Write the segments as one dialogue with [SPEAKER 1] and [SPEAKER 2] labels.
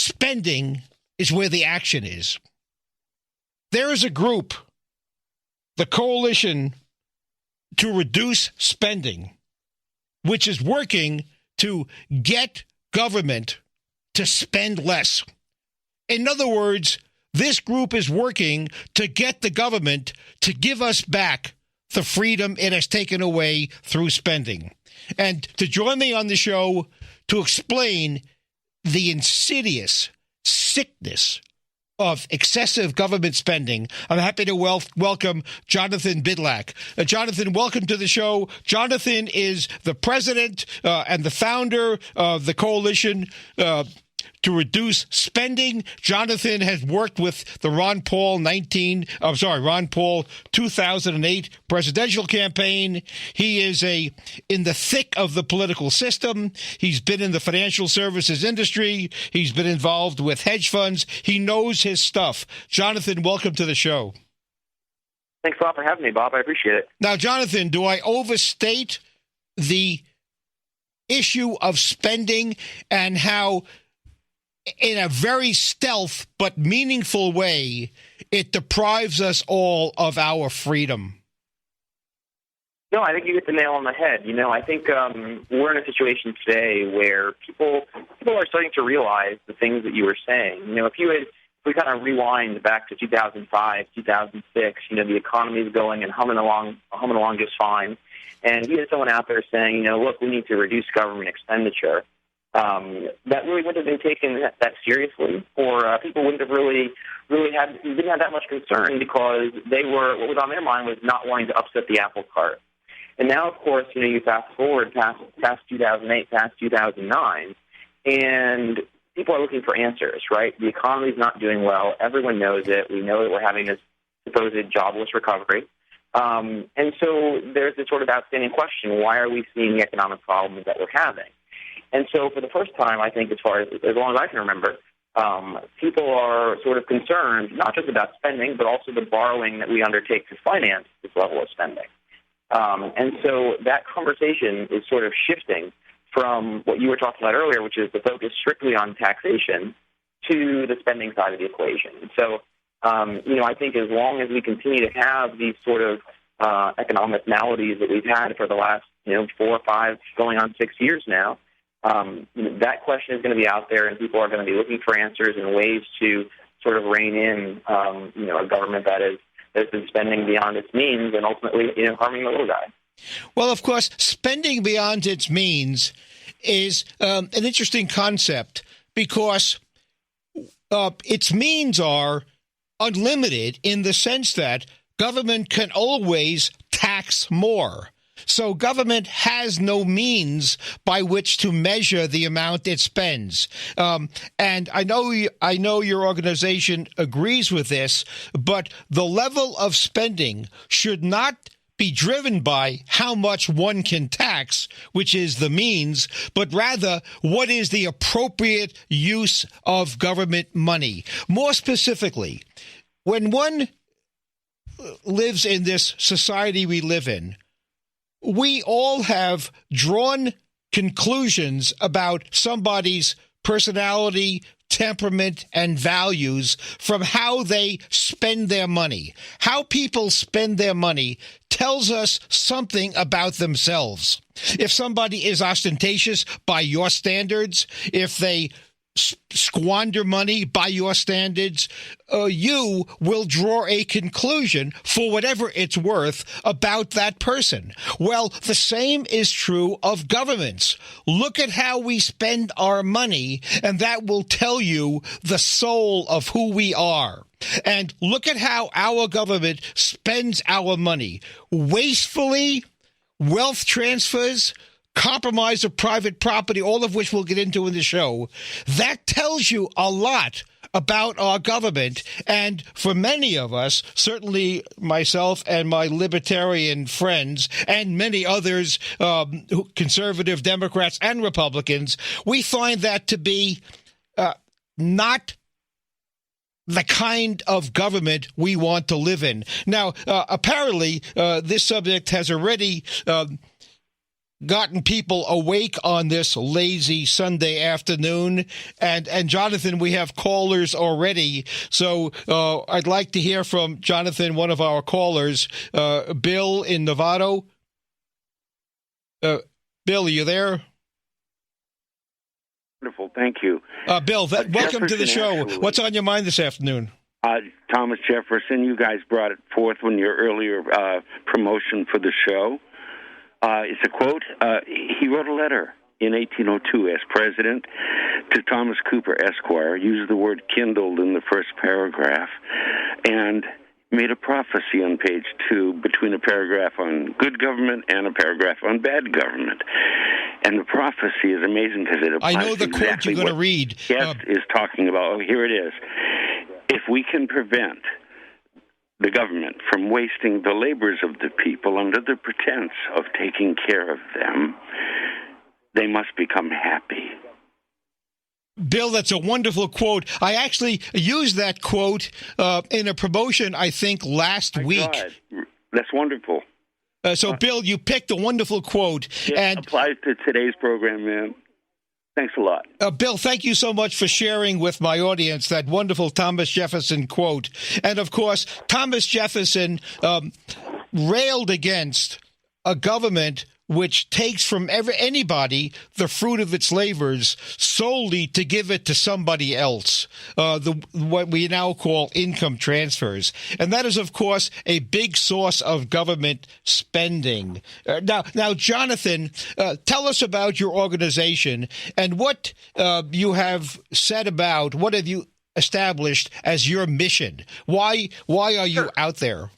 [SPEAKER 1] spending is where the action is. There is a group, the Coalition to Reduce Spending, which is working to get government to spend less. In other words, this group is working to get the government to give us back the freedom it has taken away through spending. And to join me on the show to explain the insidious sickness of excessive government spending, I'm happy to welcome Jonathan Bydlak. Jonathan, welcome to the show. Jonathan is the president and the founder of the Coalition to Reduce Spending. Jonathan has worked with the Ron Paul 2008 presidential campaign. He is in the thick of the political system. He's been in the financial services industry. He's been involved with hedge funds. He knows his stuff. Jonathan, welcome to the show.
[SPEAKER 2] Thanks a lot for having me, Bob. I appreciate it.
[SPEAKER 1] Now, Jonathan, do I overstate the issue of spending and how, in a very stealth but meaningful way, it deprives us all of our freedom?
[SPEAKER 2] No, I think you hit the nail on the head. I think we're in a situation today where people are starting to realize the things that you were saying. If we kind of rewind back to 2005, 2006, the economy is going and humming along just fine. And you had someone out there saying, look, we need to reduce government expenditure. That really wouldn't have been taken that seriously, or people wouldn't have really didn't have that much concern, because what was on their mind was not wanting to upset the apple cart. And now, of course, you fast forward past 2008, past 2009, and people are looking for answers, right? The economy's not doing well. Everyone knows it. We know that we're having this supposed jobless recovery. And so there's this sort of outstanding question: why are we seeing the economic problems that we're having? And so for the first time, I think, as long as I can remember, people are sort of concerned, not just about spending, but also the borrowing that we undertake to finance this level of spending. And so that conversation is sort of shifting from what you were talking about earlier, which is the focus strictly on taxation, to the spending side of the equation. So, I think as long as we continue to have these sort of economic maladies that we've had for the last, 4 or 5, going on 6 years now, that question is going to be out there, and people are going to be looking for answers and ways to sort of rein in, a government that has been spending beyond its means and ultimately, harming the little guy.
[SPEAKER 1] Well, of course, spending beyond its means is an interesting concept, because its means are unlimited in the sense that government can always tax more. So government has no means by which to measure the amount it spends. And I know your organization agrees with this, but the level of spending should not be driven by how much one can tax, which is the means, but rather what is the appropriate use of government money. More specifically, when one lives in this society we live in, we all have drawn conclusions about somebody's personality, temperament, and values from how they spend their money. How people spend their money tells us something about themselves. If somebody is ostentatious by your standards, if they squander money by your standards, you will draw a conclusion, for whatever it's worth, about that person. Well, the same is true of governments. Look at how we spend our money, and that will tell you the soul of who we are. And look at how our government spends our money. Wastefully, wealth transfers, compromise of private property, all of which we'll get into in the show. That tells you a lot about our government. And for many of us, certainly myself and my libertarian friends and many others, conservative Democrats and Republicans, we find that to be not the kind of government we want to live in. Now, apparently, this subject has already gotten people awake on this lazy Sunday afternoon. And Jonathan, we have callers already. So I'd like to hear from Jonathan, one of our callers, Bill in Novato. Bill, are you there?
[SPEAKER 3] Wonderful. Thank you.
[SPEAKER 1] Bill, welcome to the show.
[SPEAKER 3] Actually,
[SPEAKER 1] What's on your mind this afternoon?
[SPEAKER 3] Thomas Jefferson, you guys brought it forth when your earlier promotion for the show. It's a quote. He wrote a letter in 1802 as president to Thomas Cooper, Esquire, used the word kindled in the first paragraph, and made a prophecy on page 2 between a paragraph on good government and a paragraph on bad government. And the prophecy is amazing because it applies
[SPEAKER 1] I know the
[SPEAKER 3] exactly
[SPEAKER 1] quote you're going to read.
[SPEAKER 3] Guest is talking about. Oh, here it is. If we can prevent the government from wasting the labors of the people under the pretense of taking care of them, they must become happy.
[SPEAKER 1] Bill, that's a wonderful quote. I actually used that quote in a promotion, I think, last week.
[SPEAKER 3] God. That's wonderful.
[SPEAKER 1] So, Bill, you picked a wonderful quote.
[SPEAKER 3] It
[SPEAKER 1] and
[SPEAKER 3] applies to today's program, man. Thanks a lot.
[SPEAKER 1] Bill, thank you so much for sharing with my audience that wonderful Thomas Jefferson quote. And, of course, Thomas Jefferson railed against a government which takes from anybody the fruit of its labors solely to give it to somebody else, what we now call income transfers. And that is, of course, a big source of government spending. Now, Jonathan, tell us about your organization and what you have said about, what have you established as your mission? Why are you out there?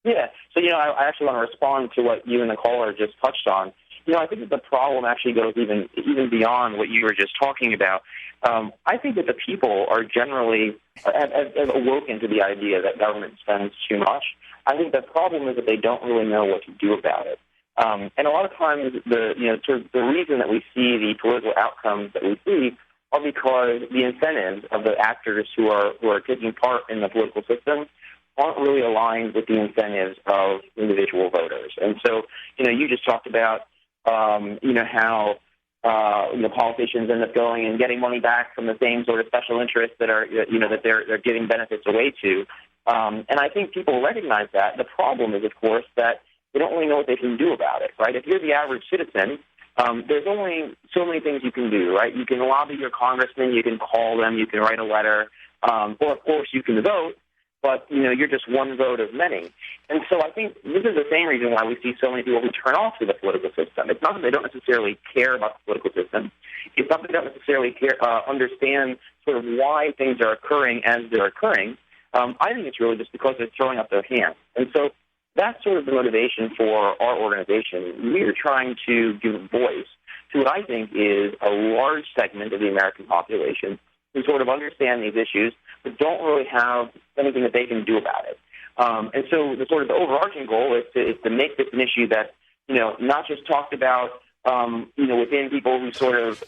[SPEAKER 2] Yeah. So, I actually want to respond to what you and the caller just touched on. I think that the problem actually goes even beyond what you were just talking about. I think that the people are generally have awoken to the idea that government spends too much. I think the problem is that they don't really know what to do about it. And a lot of times, the reason that we see the political outcomes that we see are because the incentives of the actors who are taking part in the political system aren't really aligned with the incentives of individual voters. And so, you just talked about, how, politicians end up going and getting money back from the same sort of special interests that are, that they're giving benefits away to. And I think people recognize that. The problem is, of course, that they don't really know what they can do about it, right? If you're the average citizen, there's only so many things you can do, right? You can lobby your congressman, you can call them, you can write a letter, or, of course, you can vote. But, you're just one vote of many. And so I think this is the same reason why we see so many people who turn off to the political system. It's not that they don't necessarily care about the political system. It's not that they don't necessarily understand sort of why things are occurring as they're occurring. I think it's really just because they're throwing up their hands. And so that's sort of the motivation for our organization. We are trying to give voice to what I think is a large segment of the American population who sort of understand these issues but don't really have anything that they can do about it. And so the sort of the overarching goal is to make this an issue that, not just talked about, within people who sort of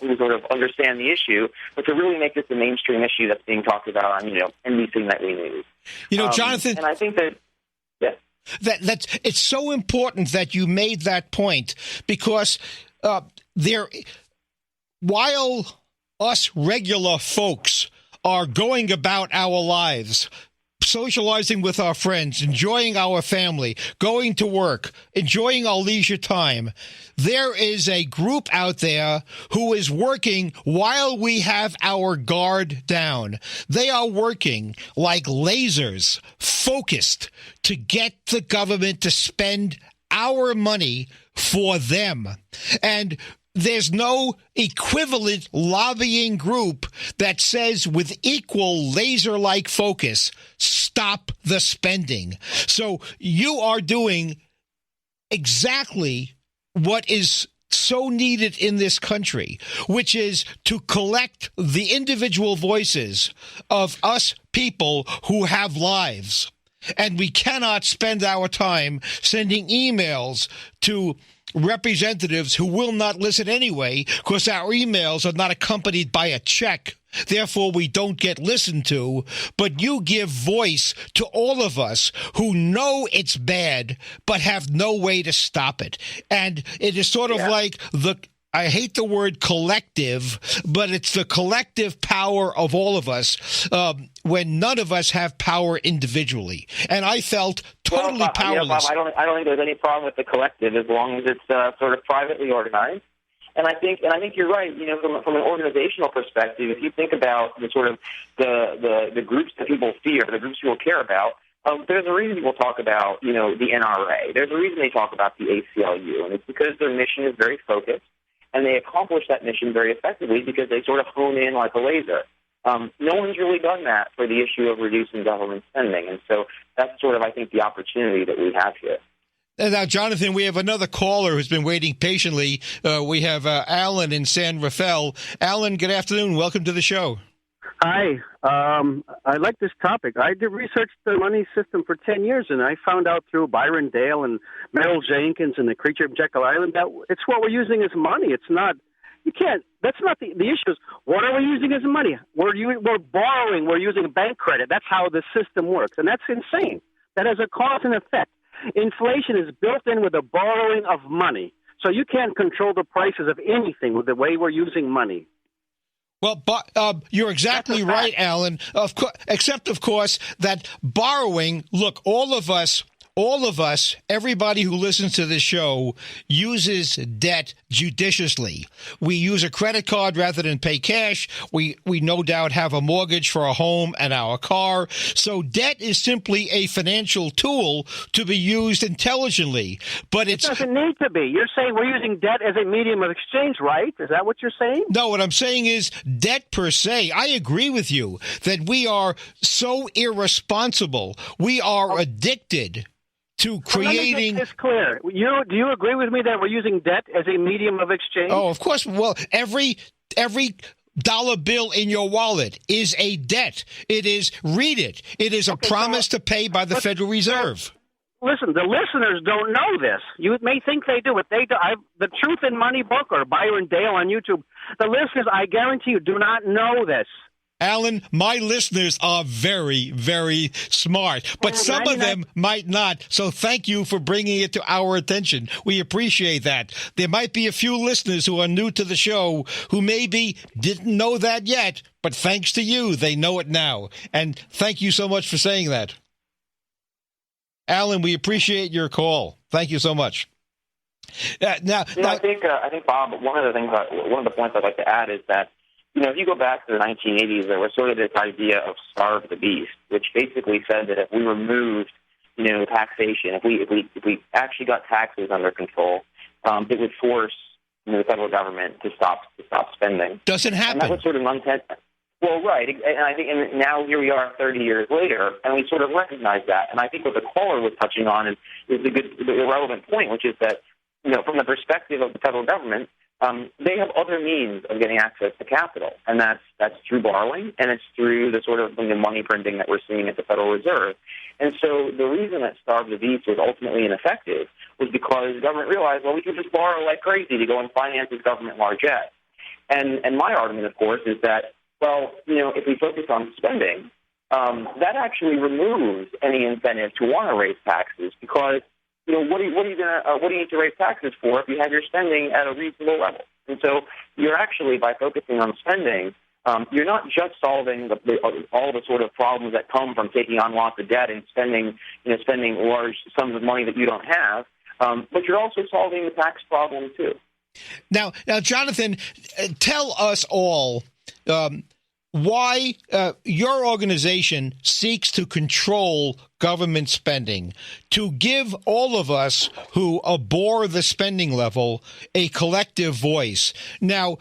[SPEAKER 2] understand the issue, but to really make this a mainstream issue that's being talked about on, NBC Nightly News.
[SPEAKER 1] Jonathan,
[SPEAKER 2] and I think that,
[SPEAKER 1] that's it's so important that you made that point because while us regular folks are going about our lives, socializing with our friends, enjoying our family, going to work, enjoying our leisure time, there is a group out there who is working while we have our guard down. They are working like lasers, focused to get the government to spend our money for them. And there's no equivalent lobbying group that says with equal laser-like focus, stop the spending. So you are doing exactly what is so needed in this country, which is to collect the individual voices of us people who have lives. And we cannot spend our time sending emails to representatives who will not listen anyway because our emails are not accompanied by a check Therefore, we don't get listened to, but you give voice to all of us who know it's bad, but have no way to stop it. And it is sort of like I hate the word collective, but it's the collective power of all of us when none of us have power individually. And I felt totally powerless.
[SPEAKER 2] Bob, I don't think there's any problem with the collective as long as it's sort of privately organized. And I think you're right. From an organizational perspective, if you think about the sort of the groups that people fear, the groups people care about, there's a reason people talk about the NRA. There's a reason they talk about the ACLU, and it's because their mission is very focused. And they accomplish that mission very effectively because they sort of hone in like a laser. No one's really done that for the issue of reducing government spending. And so that's sort of, I think, the opportunity that we have here.
[SPEAKER 1] And now, Jonathan, we have another caller who's been waiting patiently. We have Alan in San Rafael. Alan, good afternoon. Welcome to the show.
[SPEAKER 4] Hi. I like this topic. I did research the money system for 10 years, and I found out through Byron Dale and Merrill Jenkins and the Creature of Jekyll Island that it's what we're using as money. It's not – you can't – that's not the issue is what are we using as money? We're borrowing. We're using bank credit. That's how the system works, and that's insane. That has a cause and effect. Inflation is built in with the borrowing of money, so you can't control the prices of anything with the way we're using money.
[SPEAKER 1] Well, you're exactly right, Alan. Except, of course, that borrowing, look, all of us, everybody who listens to this show uses debt judiciously. We use a credit card rather than pay cash. We no doubt have a mortgage for a home and our car. So debt is simply a financial tool to be used intelligently. But it
[SPEAKER 4] doesn't need to be. You're saying we're using debt as a medium of exchange, right? Is that what you're saying?
[SPEAKER 1] No, what I'm saying is debt per se. I agree with you that we are so irresponsible. We are addicted to creating.
[SPEAKER 4] Let me make this clear. Do you agree with me that we're using debt as a medium of exchange?
[SPEAKER 1] Oh, of course. Well, every dollar bill in your wallet is a debt. It is It is a promise to pay by the Federal Reserve.
[SPEAKER 4] Listen, the listeners don't know this. You may think they do, but they do. The Truth in Money book or Byron Dale on YouTube. The listeners, I guarantee you, do not know this.
[SPEAKER 1] Alan, my listeners are very, very smart, but some of them might not. So thank you for bringing it to our attention. We appreciate that. There might be a few listeners who are new to the show who maybe didn't know that yet, but thanks to you, they know it now. And thank you so much for saying that. Alan, we appreciate your call. Thank you so much.
[SPEAKER 2] I think, Bob, one of the points I'd like to add is that, if you go back to the 1980s, there was sort of this idea of starve the beast, which basically said that if we removed, taxation, if we actually got taxes under control, it would force the federal government to stop spending.
[SPEAKER 1] Doesn't happen.
[SPEAKER 2] And that was sort of unintended. Well, right, and I think, and now here we are 30 years later, and we sort of recognize that. And I think what the caller was touching on is the relevant point, which is that, from the perspective of the federal government, they have other means of getting access to capital, and that's through borrowing, and it's through the sort of money printing that we're seeing at the Federal Reserve. And so the reason that Starve the Beast was ultimately ineffective was because the government realized, well, we can just borrow like crazy to go and finance this government largesse. And my argument, of course, is that, well, if we focus on spending, that actually removes any incentive to want to raise taxes because what do you need to raise taxes for if you have your spending at a reasonable level? And so you're actually, by focusing on spending, you're not just solving all the sort of problems that come from taking on lots of debt and spending large sums of money that you don't have, but you're also solving the tax problem too.
[SPEAKER 1] Now, Jonathan, tell us all why your organization seeks to control government spending, to give all of us who abhor the spending level a collective voice. Now,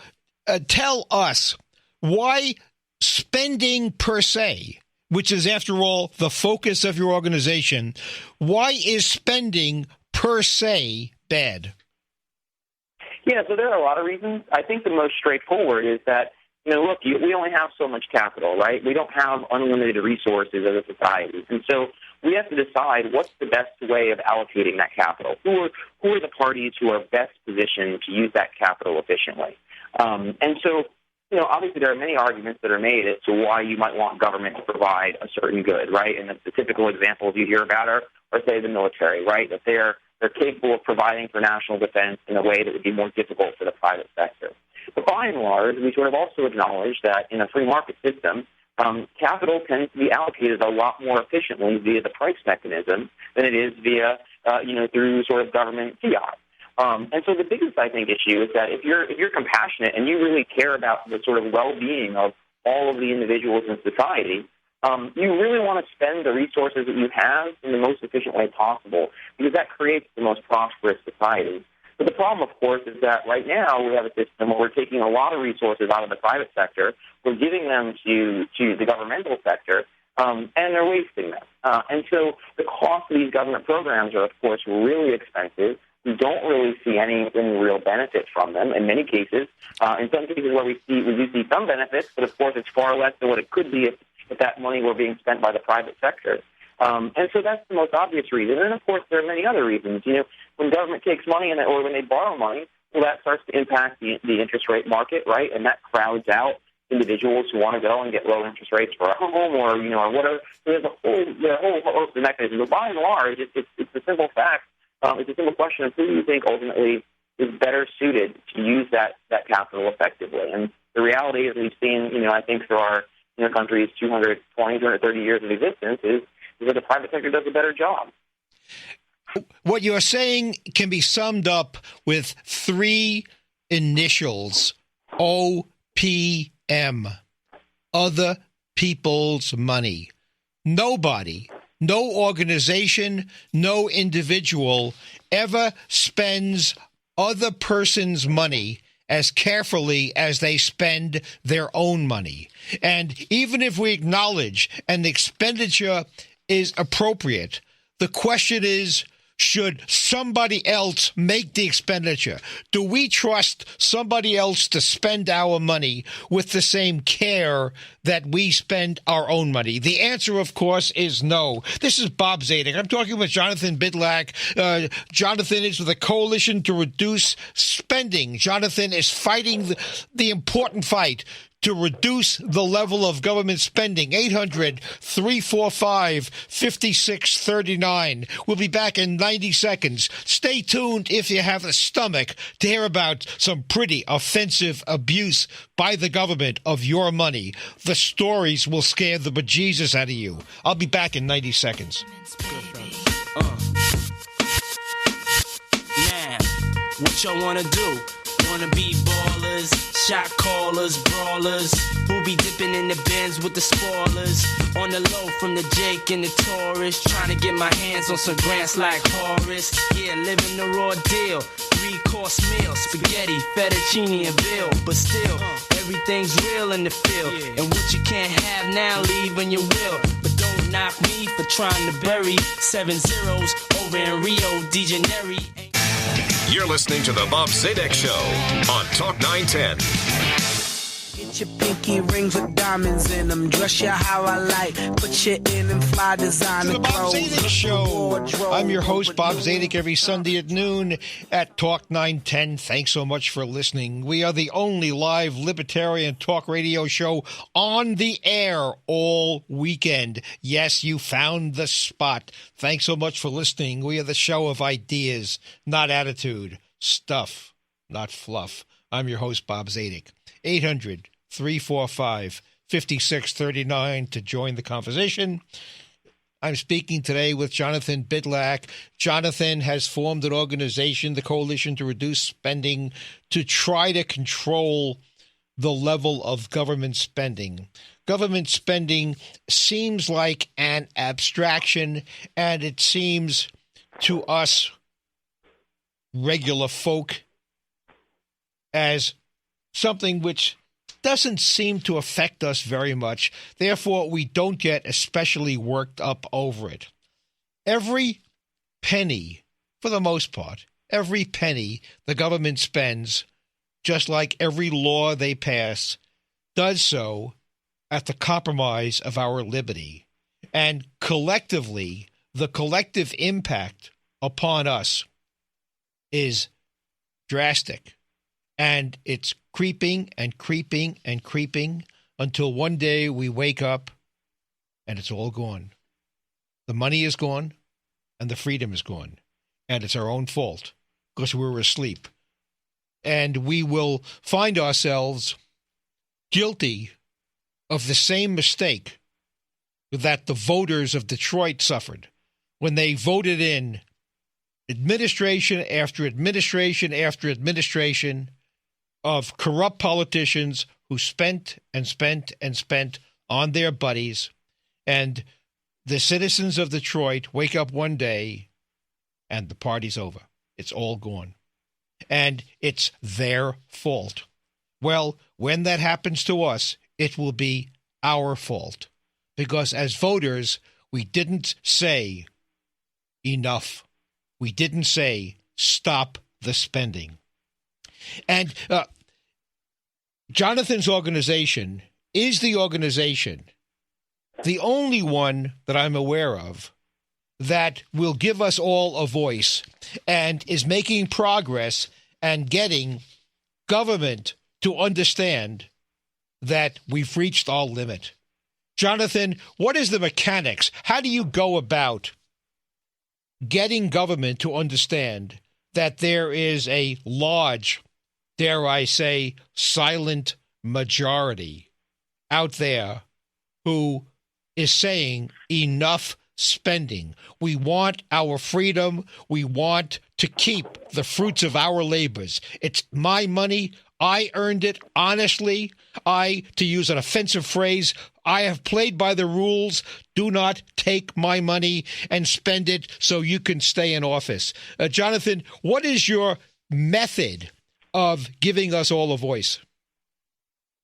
[SPEAKER 1] tell us why spending per se, which is, after all, the focus of your organization, why is spending per se bad?
[SPEAKER 2] Yeah, so there are a lot of reasons. I think the most straightforward is that, look, we only have so much capital, right? We don't have unlimited resources as a society. And so we have to decide what's the best way of allocating that capital. Who are the parties who are best positioned to use that capital efficiently? And so obviously there are many arguments that are made as to why you might want government to provide a certain good, right? And the typical examples you hear about are say, the military, right? That they're capable of providing for national defense in a way that would be more difficult for the private sector. But by and large, we sort of also acknowledge that in a free market system, capital tends to be allocated a lot more efficiently via the price mechanism than it is via, through sort of government fiat. And so the biggest, I think, issue is that if you're compassionate and you really care about the sort of well-being of all of the individuals in society, you really want to spend the resources that you have in the most efficient way possible, because that creates the most prosperous society. But the problem, of course, is that right now we have a system where we're taking a lot of resources out of the private sector, we're giving them to the governmental sector, and they're wasting them. And so the cost of these government programs are, of course, really expensive. We don't really see any real benefit from them in many cases. In some cases where we do see some benefits, but of course it's far less than what it could be if that money were being spent by the private sector. And so that's the most obvious reason. And, of course, there are many other reasons. When government takes money or when they borrow money, well, that starts to impact the interest rate market, right? And that crowds out individuals who want to go and get low interest rates for a home or whatever. So there's a whole host of mechanisms. But by and large, it's a simple fact. It's a simple question of who do you think ultimately is better suited to use that capital effectively. And the reality is we've seen, I think through our country's 230 years of existence is that the private sector does a better job.
[SPEAKER 1] What you're saying can be summed up with three initials, OPM, other people's money. Nobody, no organization, no individual ever spends other person's money as carefully as they spend their own money. And even if we acknowledge an expenditure is appropriate, the question is, should somebody else make the expenditure? Do we trust somebody else to spend our money with the same care that we spend our own money? The answer, of course, is no. This is Bob Zadek. I'm talking with Jonathan Bydlak. Jonathan is with a coalition to reduce spending. Jonathan is fighting the important fight to reduce the level of government spending. 800-345-5639. We'll be back in 90 seconds. Stay tuned if you have the stomach to hear about some pretty offensive abuse by the government of your money. The stories will scare the bejesus out of you. I'll be back in 90 seconds.
[SPEAKER 5] Now, what y'all want to do? Wanna be ballers, shot callers, brawlers, who be dipping in the bins with the spoilers, on the low from the Jake and the Taurus, trying to get my hands on some grants like Horace. Yeah, living the raw deal, 3-course meal, spaghetti, fettuccine and veal, but still, everything's real in the field, and what you can't have now, leave when you will, but don't knock me for trying to bury 7 zeros over in Rio de Janeiro.
[SPEAKER 6] You're listening to the Bob Zadek Show on Talk 910.
[SPEAKER 5] Get your pinky rings with diamonds in them. Dress you how I like. Put you in and fly designer
[SPEAKER 1] To the Bob Zadek Show. I'm your host, Bob Zadek, every Sunday at noon at Talk 910. Thanks so much for listening. We are the only live libertarian talk radio show on the air all weekend. Yes, you found the spot. Thanks so much for listening. We are the show of ideas, not attitude. Stuff, not fluff. I'm your host, Bob Zadek. 800-345-5639 to join the conversation. I'm speaking today with Jonathan Bydlak. Jonathan has formed an organization, the Coalition to Reduce Spending, to try to control the level of government spending. Government spending seems like an abstraction, and it seems to us regular folk as something which doesn't seem to affect us very much. Therefore, we don't get especially worked up over it. Every penny, for the most part, every penny the government spends, just like every law they pass, does so at the compromise of our liberty. And collectively, the collective impact upon us is drastic. And it's creeping and creeping and creeping until one day we wake up and it's all gone. The money is gone and the freedom is gone. And it's our own fault because we're asleep. And we will find ourselves guilty of the same mistake that the voters of Detroit suffered when they voted in administration after administration after administration of corrupt politicians who spent and spent and spent on their buddies. And the citizens of Detroit wake up one day and the party's over. It's all gone. And it's their fault. Well, when that happens to us, it will be our fault. Because as voters, we didn't say enough. We didn't say stop the spending. And Jonathan's organization is the organization, the only one that I'm aware of, that will give us all a voice and is making progress and getting government to understand that we've reached our limit. Jonathan, what is the mechanics? How do you go about getting government to understand that there is a large, dare I say, silent majority out there who is saying enough spending? We want our freedom. We want to keep the fruits of our labors. It's my money. I earned it honestly. To use an offensive phrase, I have played by the rules. Do not take my money and spend it so you can stay in office. Jonathan, what is your method of giving us all a voice?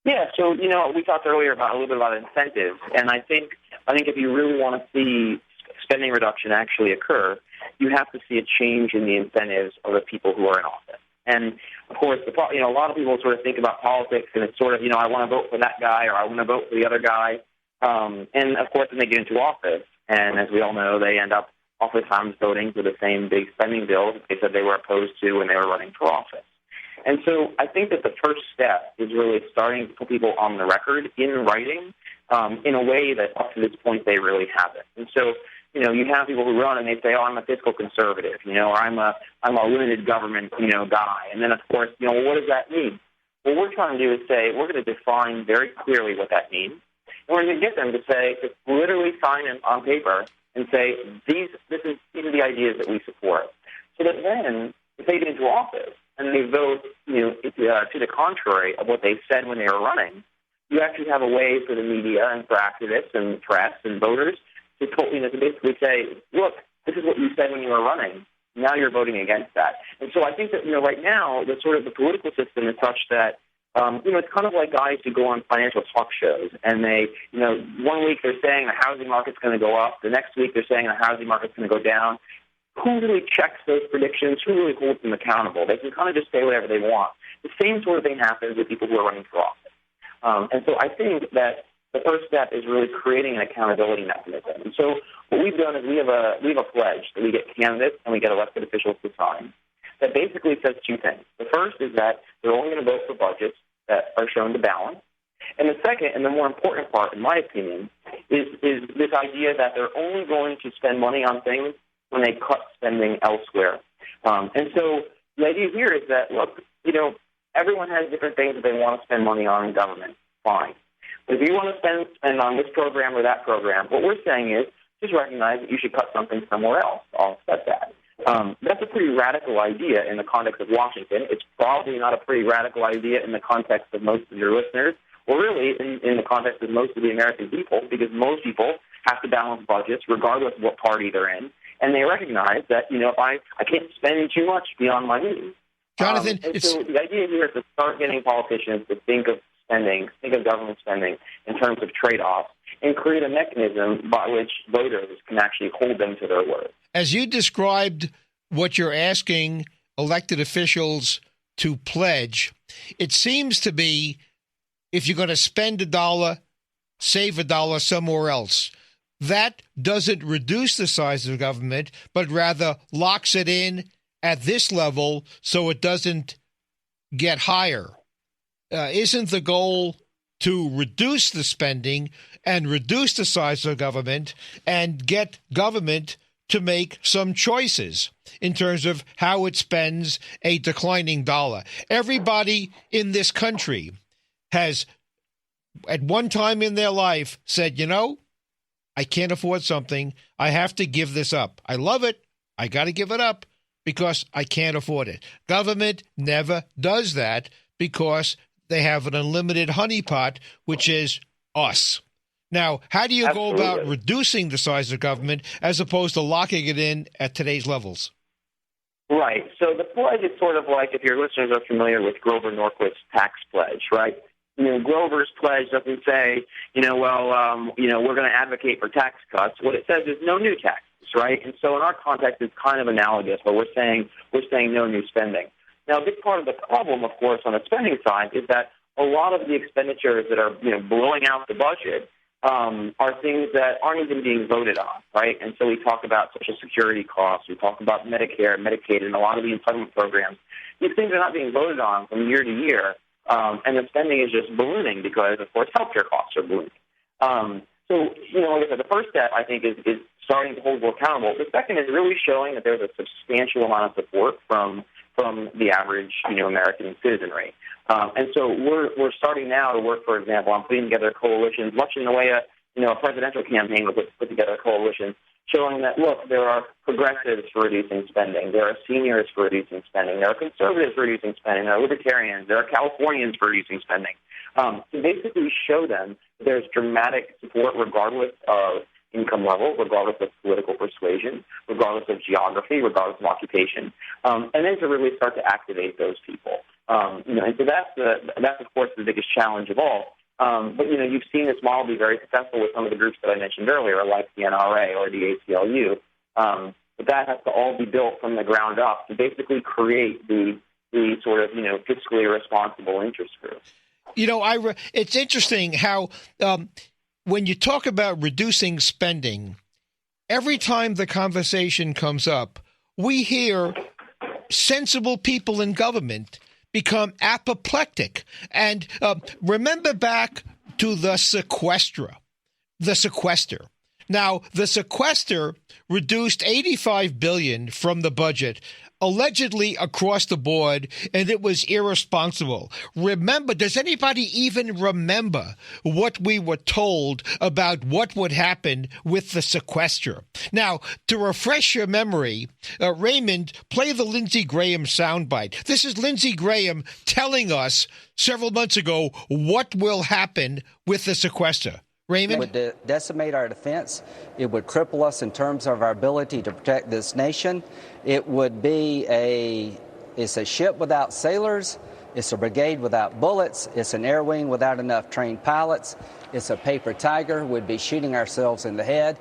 [SPEAKER 2] Yeah, so, we talked earlier about a little bit about incentives, and I think if you really want to see spending reduction actually occur, you have to see a change in the incentives of the people who are in office. And, of course, a lot of people sort of think about politics, and it's sort of, I want to vote for that guy or I want to vote for the other guy. And, of course, when they get into office, and as we all know, they end up oftentimes voting for the same big spending bills that they said they were opposed to when they were running for office. And so I think that the first step is really starting to put people on the record in writing in a way that up to this point they really haven't. And so, you have people who run and they say, I'm a fiscal conservative, or I'm a limited government, guy. And then, of course, what does that mean? What we're trying to do is say we're going to define very clearly what that means. And we're going to get them to say, to literally sign in on paper and say, these are the ideas that we support. So that then, if they get into office and they vote, to the contrary of what they said when they were running, you actually have a way for the media and for activists and press and voters to basically say, look, this is what you said when you were running. Now you're voting against that. And so I think that, right now, the political system is such that, it's kind of like guys who go on financial talk shows and they, 1 week they're saying the housing market's going to go up. The next week they're saying the housing market's going to go down. Who really checks those predictions? Who really holds them accountable? They can kind of just say whatever they want. The same sort of thing happens with people who are running for office. And so I think that the first step is really creating an accountability mechanism. And so what we've done is we have a pledge that we get candidates and we get elected officials to sign that basically says two things. The first is that they're only going to vote for budgets that are shown to balance. And the second, and the more important part, in my opinion, is this idea that they're only going to spend money on things when they cut spending elsewhere. And so the idea here is that, look, everyone has different things that they want to spend money on in government. Fine. But if you want to spend on this program or that program, what we're saying is just recognize that you should cut something somewhere else. I'll set that. That's a pretty radical idea in the context of Washington. It's probably not a pretty radical idea in the context of most of your listeners, or really in the context of most of the American people, because most people have to balance budgets regardless of what party they're in. And they recognize that, if I can't spend too much beyond my means.
[SPEAKER 1] Jonathan,
[SPEAKER 2] so the idea here is to start getting politicians to think of government spending in terms of trade-offs and create a mechanism by which voters can actually hold them to their word.
[SPEAKER 1] As you described what you're asking elected officials to pledge, it seems to be if you're going to spend $1, save $1 somewhere else. That doesn't reduce the size of government, but rather locks it in at this level so it doesn't get higher? Isn't the goal to reduce the spending and reduce the size of government and get government to make some choices in terms of how it spends a declining dollar? Everybody in this country has, at one time in their life, said, I can't afford something. I have to give this up. I love it. I got to give it up because I can't afford it. Government never does that because they have an unlimited honeypot, which is us. Now, how do you
[SPEAKER 2] Absolutely.
[SPEAKER 1] go about reducing the size of government as opposed to locking it in at today's levels?
[SPEAKER 2] Right. So the pledge is sort of like, if your listeners are familiar with Grover Norquist's tax pledge, right? Grover's pledge doesn't say, we're going to advocate for tax cuts. What it says is no new taxes, right? And so in our context, it's kind of analogous, but we're saying no new spending. Now, a big part of the problem, of course, on the spending side is that a lot of the expenditures that are, blowing out the budget are things that aren't even being voted on, right? And so we talk about Social Security costs, we talk about Medicare, Medicaid, and a lot of the entitlement programs. These things are not being voted on from year to year, and the spending is just ballooning because, of course, healthcare costs are ballooning. Like I said, the first step, I think, is starting to hold people accountable. The second is really showing that there's a substantial amount of support from the average, American citizenry. And so we're starting now to work, for example, on putting together coalitions, much in the way a presidential campaign would put together a coalition, showing that, look, there are progressives for reducing spending, there are seniors for reducing spending, there are conservatives for reducing spending, there are libertarians, there are Californians for reducing spending. To basically show them that there's dramatic support regardless of income level, regardless of political persuasion, regardless of geography, regardless of occupation, and then to really start to activate those people. And so that's of course the biggest challenge of all. But you've seen this model be very successful with some of the groups that I mentioned earlier, like the NRA or the ACLU. But that has to all be built from the ground up to basically create the sort of fiscally responsible interest group.
[SPEAKER 1] It's interesting how when you talk about reducing spending, every time the conversation comes up, we hear sensible people in government become apoplectic. And remember back to the sequester. Now, the sequester reduced $85 billion from the budget, allegedly across the board, and it was irresponsible. Remember, does anybody even remember what we were told about what would happen with the sequester? Now, to refresh your memory, Raymond, play the Lindsey Graham soundbite. This is Lindsey Graham telling us several months ago what will happen with the sequester. Raymond?
[SPEAKER 7] It would decimate our defense. It would cripple us in terms of our ability to protect this nation. It would be it's a ship without sailors. It's a brigade without bullets. It's an air wing without enough trained pilots. It's a paper tiger. We'd be shooting ourselves in the head.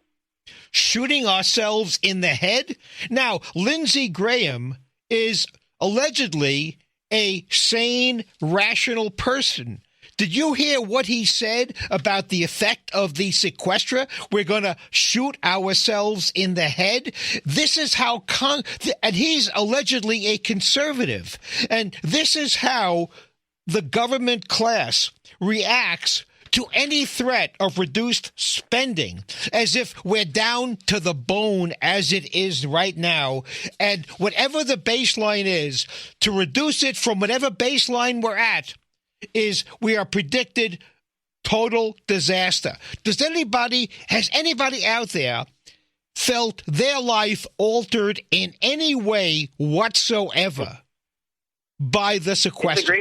[SPEAKER 1] Shooting ourselves in the head? Now, Lindsey Graham is allegedly a sane, rational person. Did you hear what he said about the effect of the sequester? We're going to shoot ourselves in the head. This is how, and he's allegedly a conservative. And this is how the government class reacts to any threat of reduced spending, as if we're down to the bone as it is right now. And whatever the baseline is, to reduce it from whatever baseline we're at, is we are predicted total disaster. Has anybody out there felt their life altered in any way whatsoever by the sequester?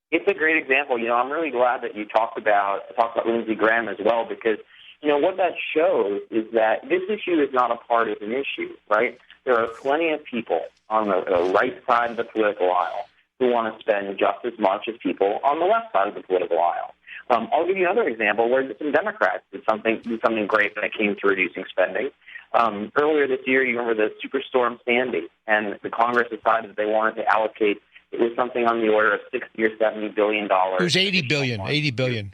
[SPEAKER 2] It's a great example. I'm really glad that you talked about Lindsey Graham as well, because what that shows is that this issue is not a partisan issue, right? There are plenty of people on the right side of the political aisle who want to spend just as much as people on the left side of the political aisle. I'll give you another example where some Democrats did something great when it came to reducing spending. Earlier this year, you remember the Superstorm Sandy, and the Congress decided that they wanted to allocate, it was something on the order of $60 or $70 billion. It
[SPEAKER 1] was $80 billion.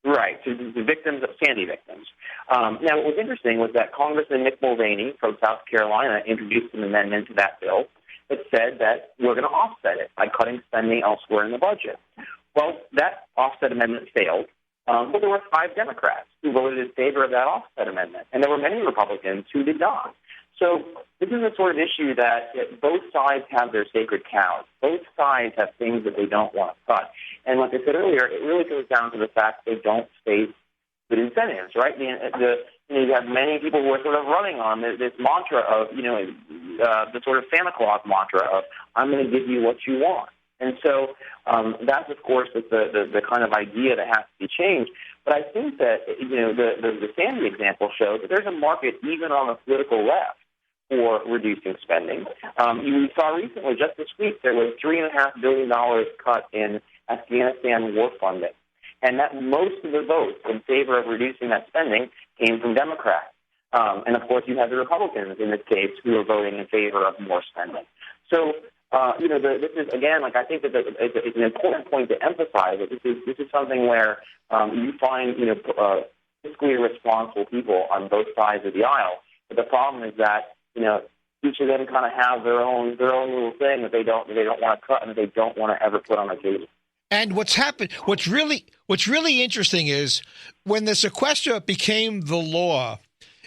[SPEAKER 2] Right, to the victims of Sandy victims. Now, what was interesting was that Congressman Mick Mulvaney from South Carolina introduced an amendment to that bill, that said that we're going to offset it by cutting spending elsewhere in the budget. Well, that offset amendment failed, but there were 5 Democrats who voted in favor of that offset amendment, and there were many Republicans who did not. So this is a sort of issue that both sides have their sacred cows. Both sides have things that they don't want to cut. And like I said earlier, it really comes down to the fact they don't face good incentives, right? You have many people who are sort of running on this mantra of, the sort of Santa Claus mantra of, I'm going to give you what you want. And so that's, of course, the kind of idea that has to be changed. But I think that, the Sandy example shows that there's a market even on the political left for reducing spending. You saw recently, just this week, there was $3.5 billion cut in Afghanistan war funding. And that most of the votes in favor of reducing that spending came from Democrats. And, of course, you have the Republicans in this case who are voting in favor of more spending. So, this is, again, I think that it's an important point to emphasize that this is something where you find, fiscally responsible people on both sides of the aisle. But the problem is that, each of them kind of have their own little thing that they don't want to cut and that they don't want to ever put on the table.
[SPEAKER 1] And what's really interesting is when the sequester became the law,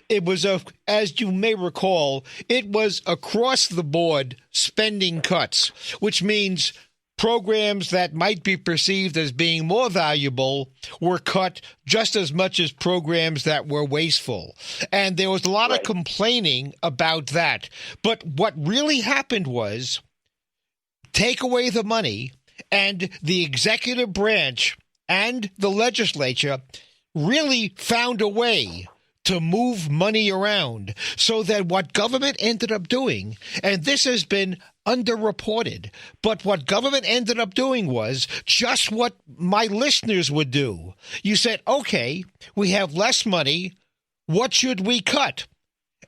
[SPEAKER 1] it was, as you may recall, it was across the board spending cuts, which means programs that might be perceived as being more valuable were cut just as much as programs that were wasteful. And there was a lot of complaining about that. But what really happened was take away the money, and the executive branch and the legislature really found a way to move money around so that what government ended up doing, and this has been underreported, but what government ended up doing was just what my listeners would do. You said, okay, we have less money. What should we cut?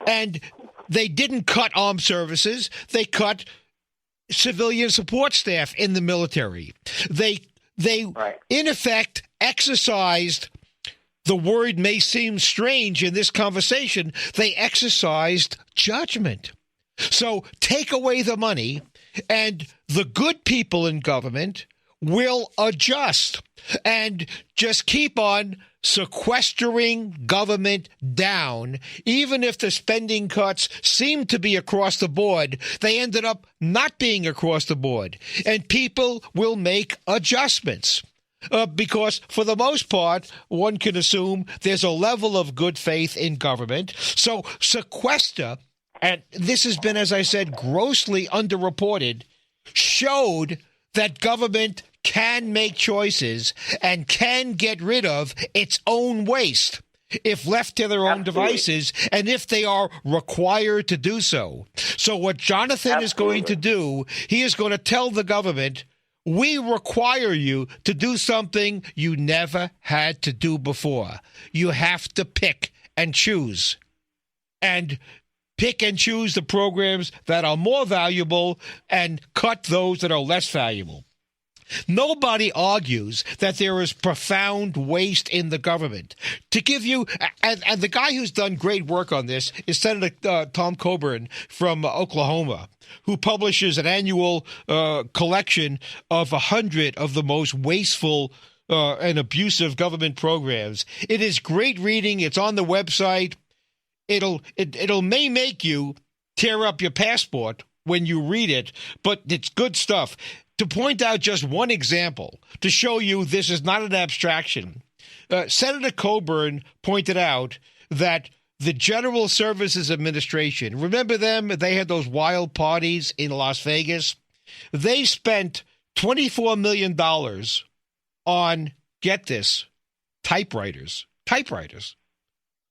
[SPEAKER 1] And they didn't cut armed services. They cut civilian support staff in the military. They in effect exercised, the word may seem strange in this conversation, they exercised judgment. So take away the money, and the good people in government will adjust and just keep on sequestering government down. Even if the spending cuts seem to be across the board, they ended up not being across the board. And people will make adjustments. Because for the most part, one can assume there's a level of good faith in government. So sequester, and this has been, as I said, grossly underreported, showed that government can make choices and can get rid of its own waste if left to their own devices and if they are required to do so. So what Jonathan is going to do, he is going to tell the government, we require you to do something you never had to do before. You have to pick and choose. And pick and choose the programs that are more valuable and cut those that are less valuable. Nobody argues that there is profound waste in the government. To give you, and the guy who's done great work on this is Senator Tom Coburn from Oklahoma, who publishes an annual collection of 100 of the most wasteful and abusive government programs. It is great reading. It's on the website. It'll may make you tear up your passport when you read it, but it's good stuff. To point out just one example, to show you this is not an abstraction, Senator Coburn pointed out that the General Services Administration, remember them? They had those wild parties in Las Vegas. They spent $24 million on, get this, typewriters,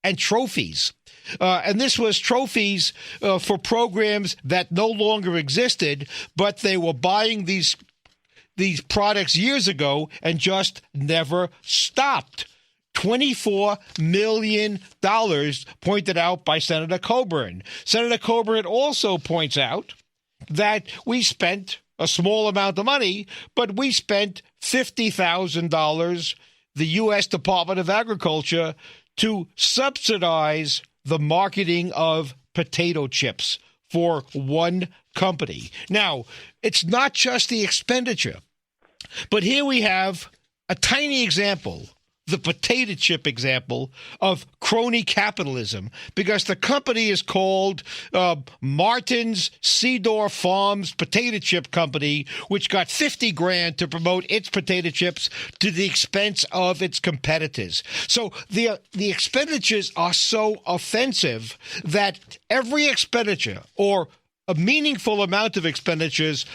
[SPEAKER 1] and trophies. And this was trophies for programs that no longer existed, but they were buying these products years ago and just never stopped. $24 million pointed out by Senator Coburn. Senator Coburn also points out that we spent a small amount of money, but we spent $50,000, the U.S. Department of Agriculture, to subsidize the marketing of potato chips for one company. Now, it's not just the expenditure, but here we have a tiny example, the potato chip example of crony capitalism, because the company is called Martin's Cedar Farms Potato Chip Company, which got $50,000 to promote its potato chips to the expense of its competitors. So the expenditures are so offensive that every expenditure or a meaningful amount of expenditures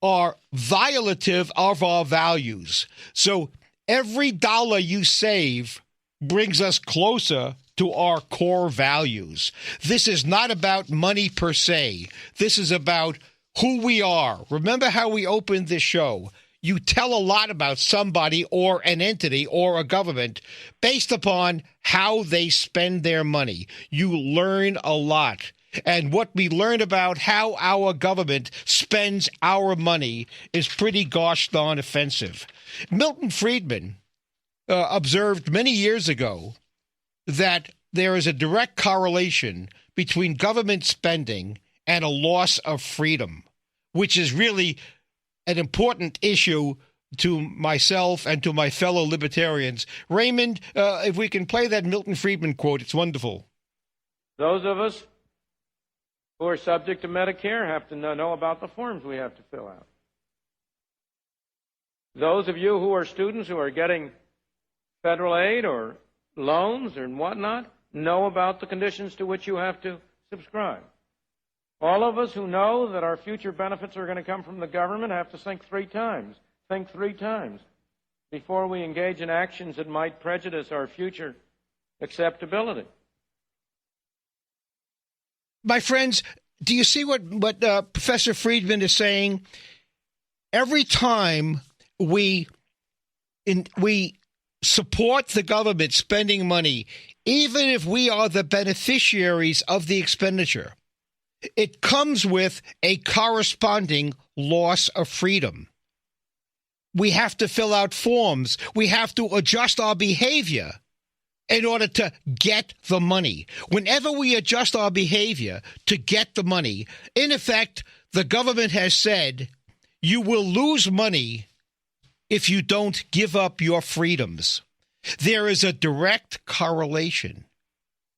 [SPEAKER 1] are violative of our values. So every dollar you save brings us closer to our core values. This is not about money per se. This is about who we are. Remember how we opened this show? You tell a lot about somebody or an entity or a government based upon how they spend their money. You learn a lot. And what we learn about how our government spends our money is pretty gosh darn offensive. Milton Friedman observed many years ago that there is a direct correlation between government spending and a loss of freedom, which is really an important issue to myself and to my fellow libertarians. Raymond, if we can play that Milton Friedman quote, it's wonderful.
[SPEAKER 8] Those of us who are subject to Medicare have to know about the forms we have to fill out. Those of you who are students who are getting federal aid or loans and whatnot know about the conditions to which you have to subscribe. All of us who know that our future benefits are going to come from the government have to think three times before we engage in actions that might prejudice our future acceptability.
[SPEAKER 1] My friends, do you see what Professor Friedman is saying? Every time we support the government spending money, even if we are the beneficiaries of the expenditure, it comes with a corresponding loss of freedom. We have to fill out forms. We have to adjust our behavior in order to get the money. Whenever we adjust our behavior to get the money, in effect, the government has said, you will lose money if you don't give up your freedoms. There is a direct correlation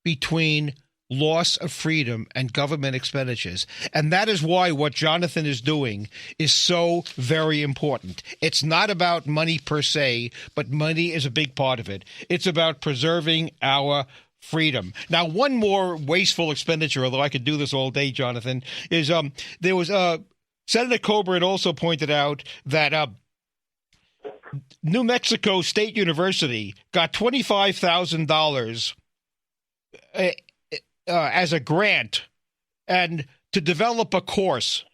[SPEAKER 1] between loss of freedom and government expenditures. And that is why what Jonathan is doing is so very important. It's not about money per se, but money is a big part of it. It's about preserving our freedom. Now, one more wasteful expenditure, although I could do this all day, Jonathan, is there was Senator Coburn also pointed out that New Mexico State University got $25,000 as a grant and to develop a course.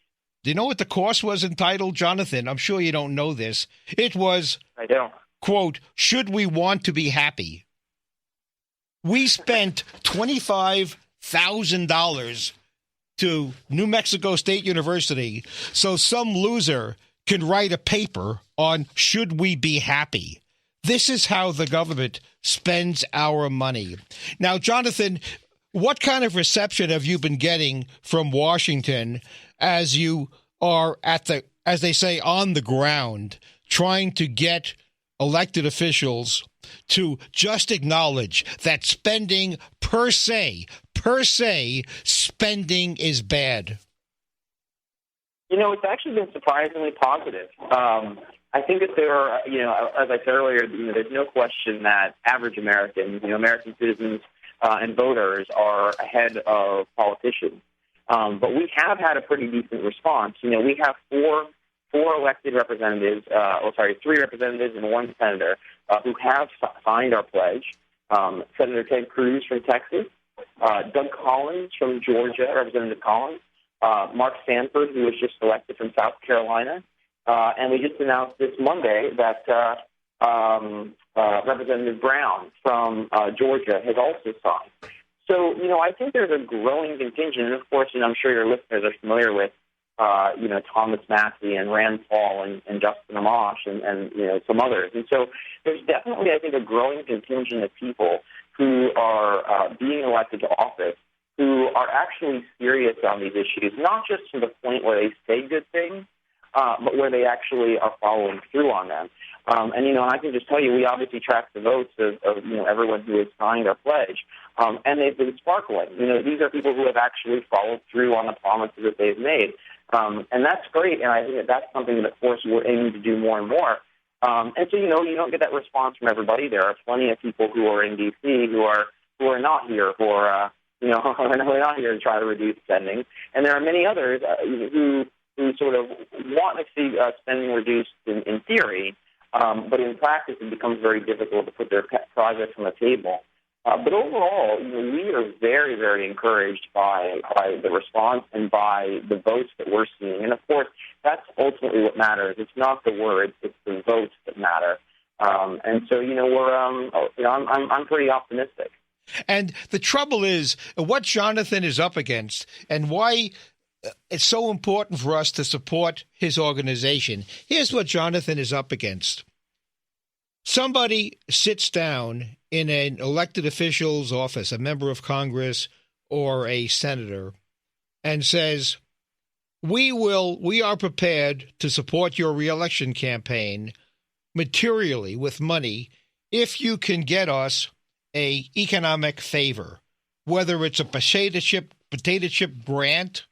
[SPEAKER 1] Do you know what the course was entitled, Jonathan? I'm sure you don't know this. It was,
[SPEAKER 2] I don't.
[SPEAKER 1] Quote, Should We Want to Be Happy? We spent $25,000 to New Mexico State University so some loser can write a paper on should we be happy. This is how the government spends our money. Now, Jonathan, what kind of reception have you been getting from Washington as you are at the, as they say, on the ground, trying to get elected officials to just acknowledge that spending per se, spending is bad?
[SPEAKER 2] You know, it's actually been surprisingly positive. I think that there are, as I said earlier, there's no question that average Americans, American citizens and voters are ahead of politicians. But we have had a pretty decent response. We have four elected representatives, three representatives and one senator who have signed our pledge. Senator Ted Cruz from Texas, Doug Collins from Georgia, Representative Collins, Mark Sanford, who was just elected from South Carolina, and we just announced this Monday that Representative Brown from Georgia has also signed. So, I think there's a growing contingent, and of course, I'm sure your listeners are familiar with, Thomas Massey and Rand Paul and Justin Amash and some others. And so there's definitely, I think, a growing contingent of people who are being elected to office who are actually serious on these issues, not just to the point where they say good things, but where they actually are following through on them. And I can just tell you, we obviously track the votes of everyone who has signed our pledge, and they've been sparkling. These are people who have actually followed through on the promises that they've made. And that's great, and I think that's something that, of course, we're aiming to do more and more. And so, you don't get that response from everybody. There are plenty of people who are in D.C. who are not here for, who are not here to try to reduce spending. And there are many others who sort of want to see spending reduced in theory, but in practice it becomes very difficult to put their pet projects on the table. But overall, we are very, very encouraged by the response and by the votes that we're seeing. And of course, that's ultimately what matters. It's not the words; it's the votes that matter. And so, I'm pretty optimistic.
[SPEAKER 1] And the trouble is, what Jonathan is up against, and why it's so important for us to support his organization. Here's what Jonathan is up against. Somebody sits down in an elected official's office, a member of Congress or a senator, and says, we are prepared to support your reelection campaign materially with money if you can get us a economic favor, whether it's a potato chip grant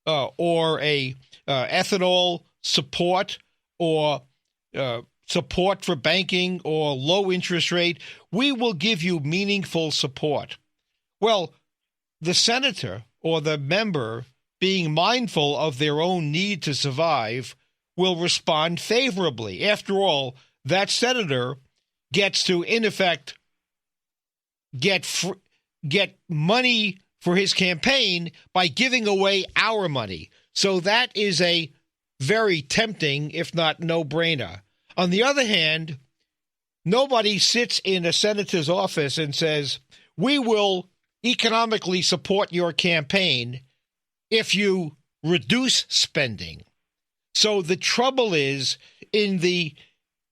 [SPEAKER 1] or a ethanol support or support for banking or low interest rate. We will give you meaningful support. Well, the senator or the member, being mindful of their own need to survive, will respond favorably. After all, that senator gets to, in effect, get money for his campaign by giving away our money. So that is a very tempting, if not no-brainer. On the other hand, nobody sits in a senator's office and says, we will economically support your campaign if you reduce spending. So the trouble is, in the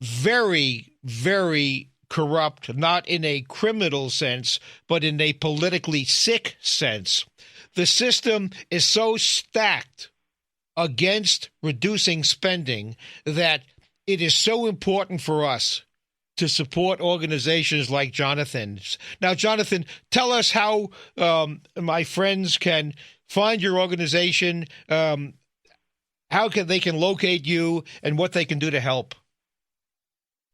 [SPEAKER 1] very, very corrupt, not in a criminal sense, but in a politically sick sense, the system is so stacked against reducing spending that it is so important for us to support organizations like Jonathan's. Now, Jonathan, tell us how my friends can find your organization, how they can locate you, and what they can do to help.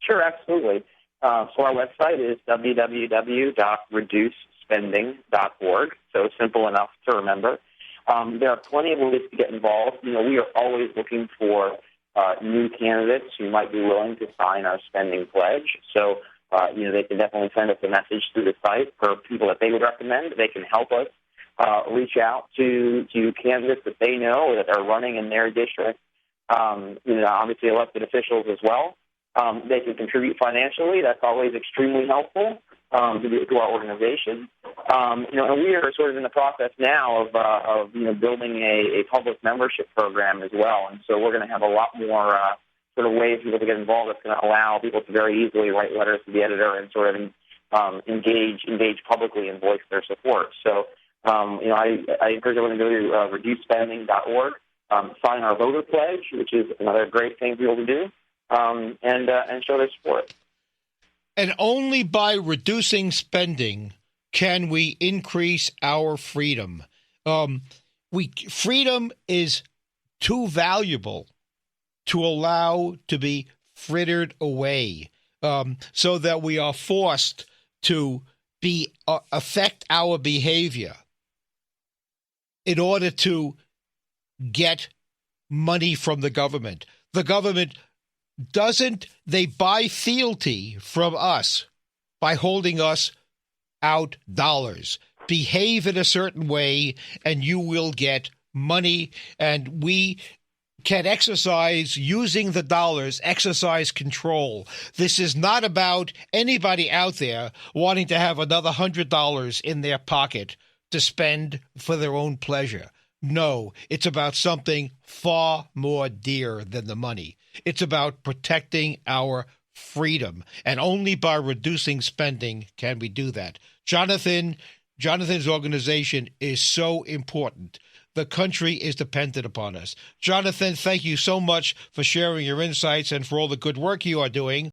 [SPEAKER 2] Sure, absolutely. So our website is www.reducespending.org, so simple enough to remember. There are plenty of ways to get involved. We are always looking for new candidates who might be willing to sign our spending pledge. So, they can definitely send us a message through the site for people that they would recommend. They can help us reach out to candidates that they know or that are running in their district. Obviously elected officials as well. They can contribute financially. That's always extremely helpful to our organization. And we are sort of in the process now of building a public membership program as well. And so we're going to have a lot more sort of ways for people to get involved that's going to allow people to very easily write letters to the editor and sort of engage publicly and voice their support. So, I encourage everyone to go to reducespending.org, sign our voter pledge, which is another great thing for people to do, and show their support.
[SPEAKER 1] And only by reducing spending can we increase our freedom. Freedom is too valuable to allow to be frittered away, so that we are forced to affect our behavior in order to get money from the government. The government they buy fealty from us by holding us out dollars. Behave in a certain way and you will get money, and we can exercise, using the dollars, exercise control. This is not about anybody out there wanting to have another $100 in their pocket to spend for their own pleasure. No, it's about something far more dear than the money. It's about protecting our freedom, and only by reducing spending can we do that. Jonathan, Jonathan's organization is so important. The country is dependent upon us. Jonathan, thank you so much for sharing your insights and for all the good work you are doing.